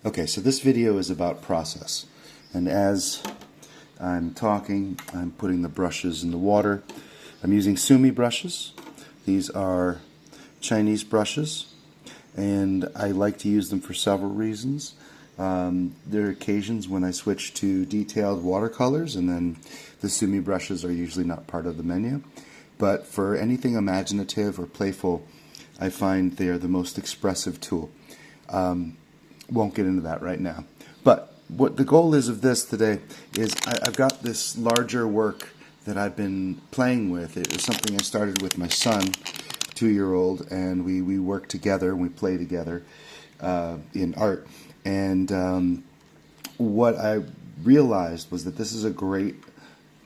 Okay, so this video is about process. And as I'm talking, I'm putting the brushes in the water. I'm using Sumi brushes. These are Chinese brushes, and I like to use them for several reasons. There are occasions when I switch to detailed watercolors, and then the Sumi brushes are usually not part of the menu. But for anything imaginative or playful, I find they are the most expressive tool. Won't get into that right now. But what the goal is of this today is I've got this larger work that I've been playing with. It was something I started with my son, 2-year-old, and we work together and we play together in art. And what I realized was that this is a great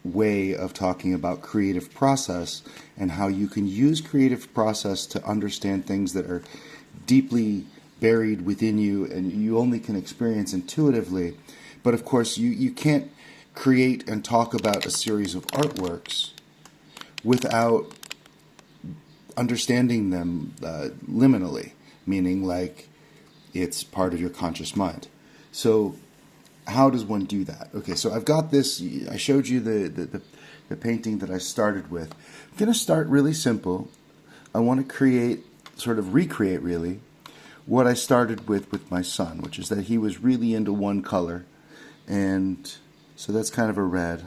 way of talking about creative process and how you can use creative process to understand things that are deeply buried within you and you only can experience intuitively. But of course, you can't create and talk about a series of artworks without understanding them liminally, meaning like it's part of your conscious mind. So how does one do that? Okay, so I've got this. I showed you the painting that I started with. I'm going to start really simple. I want to recreate really, what I started with my son, which is that he was really into one color. And so that's kind of a red.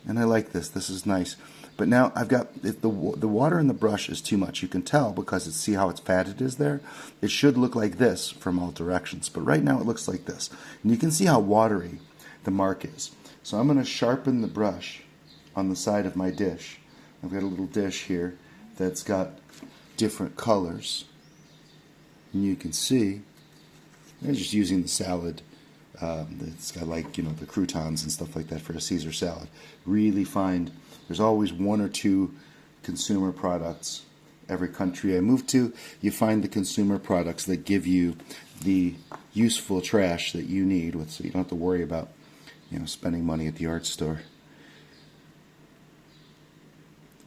And I like this. This is nice. But now I've got, the water in the brush is too much. You can tell because see how it's fatted is there? It should look like this from all directions. But right now it looks like this. And you can see how watery the mark is. So I'm going to sharpen the brush on the side of my dish. I've got a little dish here that's got different colors. And you can see, I'm just using the salad that's got the croutons and stuff like that for a Caesar salad. Really find there's always one or two consumer products. Every country I move to, you find the consumer products that give you the useful trash that you need, so you don't have to worry about spending money at the art store.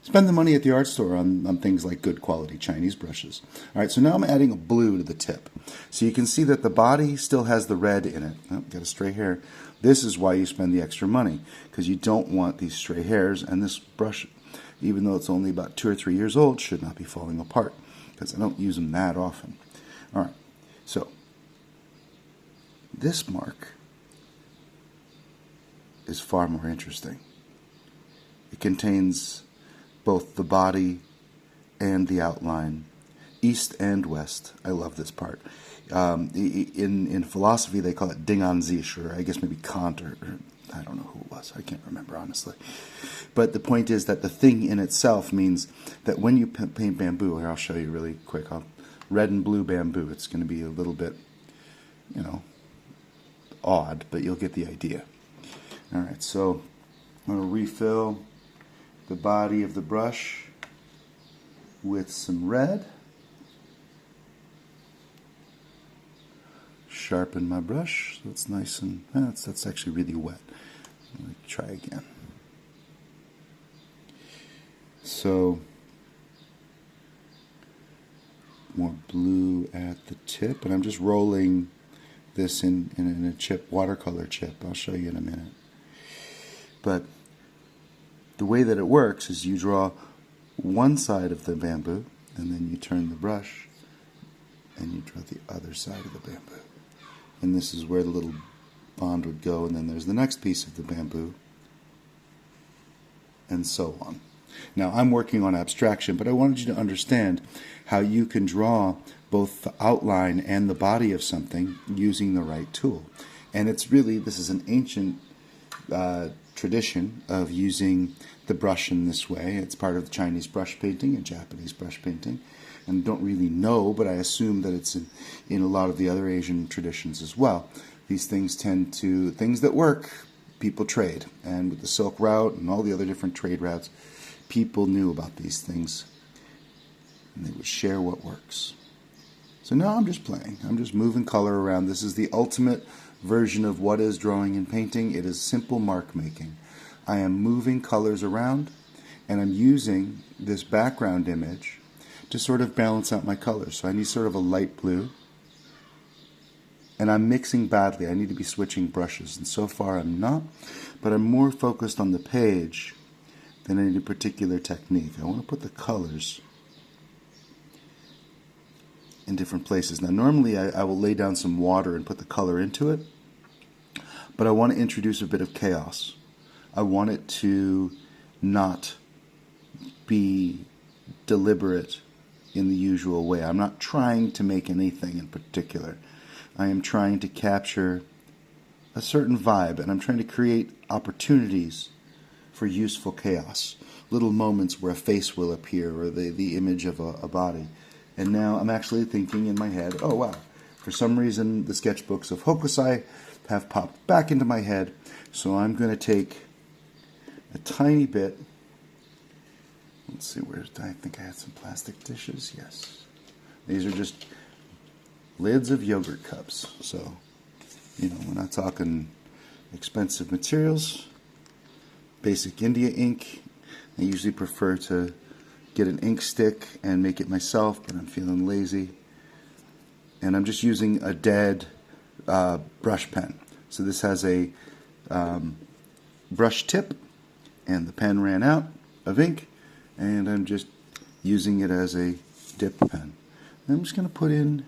Spend the money at the art store on things like good quality Chinese brushes. All right, so now I'm adding a blue to the tip. So you can see that the body still has the red in it. Oh, got a stray hair. This is why you spend the extra money, because you don't want these stray hairs, and this brush, even though it's only about 2 or 3 years old, should not be falling apart, because I don't use them that often. All right, so this mark is far more interesting. It contains both the body and the outline, east and west. I love this part. In philosophy, they call it Ding an sich, or I guess maybe Kant, or I don't know who it was. I can't remember, honestly. But the point is that the thing in itself means that when you paint bamboo, here I'll show you really quick, red and blue bamboo, it's going to be a little bit, odd, but you'll get the idea. All right, so I'm going to refill the body of the brush with some red. Sharpen my brush so it's nice and that's actually really wet. Let me try again. So more blue at the tip, and I'm just rolling this in a chip, watercolor chip. I'll show you in a minute. But the way that it works is you draw one side of the bamboo, and then you turn the brush, and you draw the other side of the bamboo. And this is where the little bond would go, and then there's the next piece of the bamboo, and so on. Now, I'm working on abstraction, but I wanted you to understand how you can draw both the outline and the body of something using the right tool. And it's really, this is an ancient tradition of using the brush in this way. It's part of Chinese brush painting and Japanese brush painting. And don't really know, but I assume that it's in a lot of the other Asian traditions as well. These things things that work, people trade. And with the Silk Route and all the other different trade routes, people knew about these things. And they would share what works. So now I'm just playing. I'm just moving color around. This is the ultimate version of what is drawing and painting. It is simple mark making. I am moving colors around, and I'm using this background image to sort of balance out my colors. So I need sort of a light blue and I'm mixing badly. I need to be switching brushes, and so far I'm not, but I'm more focused on the page than any particular technique. I want to put the colors in different places. Now normally I will lay down some water and put the color into it, but I want to introduce a bit of chaos. I want it to not be deliberate in the usual way. I'm not trying to make anything in particular. I am trying to capture a certain vibe, and I'm trying to create opportunities for useful chaos. Little moments where a face will appear or the image of a body. And now I'm actually thinking in my head, oh wow, for some reason the sketchbooks of Hokusai have popped back into my head, so I'm going to take a tiny bit. Let's see, where I think I had some plastic dishes. Yes. These are just lids of yogurt cups. So, we're not talking expensive materials. Basic India ink. I usually prefer to get an ink stick and make it myself, but I'm feeling lazy. And I'm just using a dead brush pen. So this has a brush tip, and the pen ran out of ink, and I'm just using it as a dip pen. And I'm just going to put in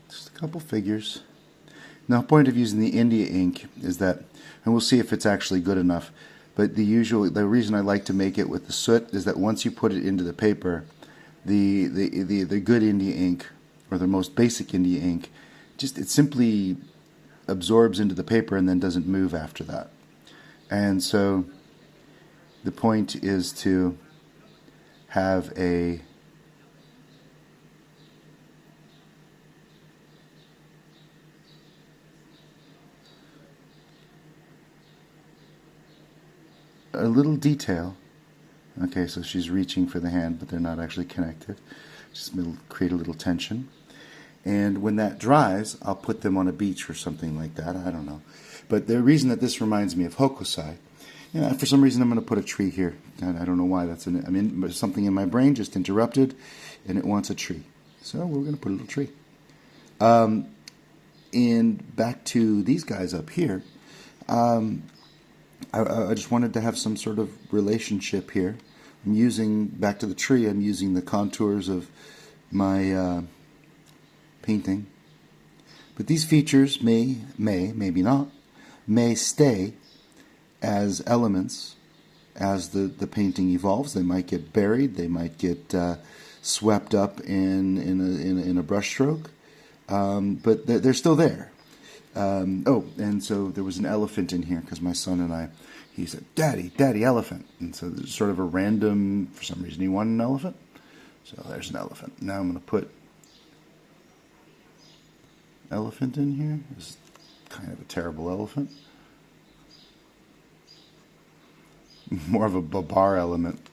just a couple figures. Now, the point of using the India ink is that, and we'll see if it's actually good enough, but the reason I like to make it with the soot is that once you put it into the paper, the good India ink, or the most basic India ink, it simply absorbs into the paper and then doesn't move after that. And so the point is to have a little detail. Okay, so she's reaching for the hand, but they're not actually connected. Just create a little tension. And when that dries, I'll put them on a beach or something like that. I don't know. But the reason that this reminds me of Hokusai, for some reason I'm going to put a tree here. And I don't know why that's in it. Something in my brain just interrupted, and it wants a tree. So we're going to put a little tree. And back to these guys up here. I just wanted to have some sort of relationship here. I'm using, back to the tree, I'm using the contours of my painting. But these features maybe not, may stay as elements as the painting evolves. They might get buried, they might get swept up in a brush stroke, but they're still there. And so there was an elephant in here because my son and he said, Daddy, elephant. And so there's sort of a random, for some reason he wanted an elephant. So there's an elephant. Now I'm going to put elephant in here. This is kind of a terrible elephant. More of a babar elephant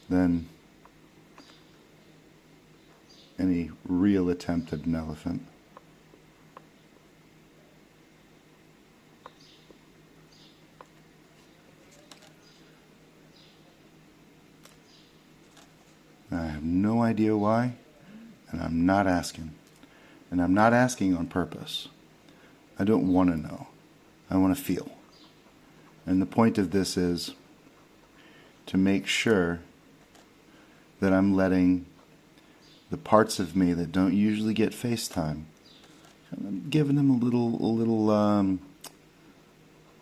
than any real attempt at an elephant. I have no idea why, and I'm not asking. And I'm not asking on purpose. I don't want to know. I want to feel. And the point of this is to make sure that I'm letting the parts of me that don't usually get FaceTime, I'm giving them a little I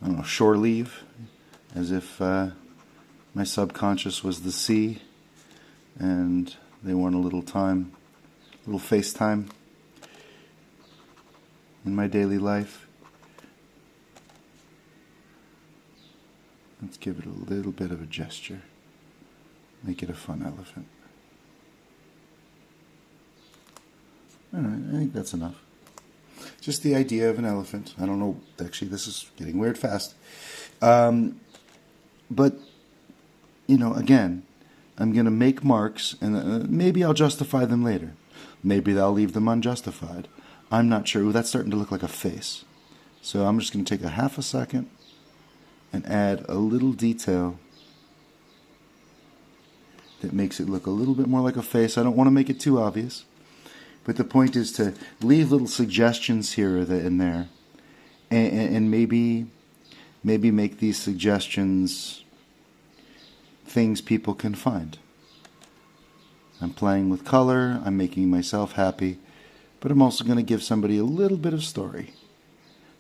don't know, shore leave, as if my subconscious was the sea, and they want a little time, a little FaceTime in my daily life. Let's give it a little bit of a gesture. Make it a fun elephant. Alright, I think that's enough. Just the idea of an elephant. I don't know, actually this is getting weird fast. But, again, I'm going to make marks, and maybe I'll justify them later. Maybe I'll leave them unjustified. I'm not sure. Ooh, that's starting to look like a face. So I'm just going to take a half a second and add a little detail that makes it look a little bit more like a face. I don't want to make it too obvious, but the point is to leave little suggestions here and there, and maybe make these suggestions things people can find. I'm playing with color, I'm making myself happy, but I'm also going to give somebody a little bit of story.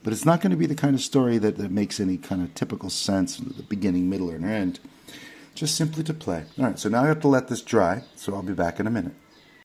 But it's not going to be the kind of story that makes any kind of typical sense in the beginning, middle, or end. Just simply to play. All right, so now I have to let this dry, so I'll be back in a minute.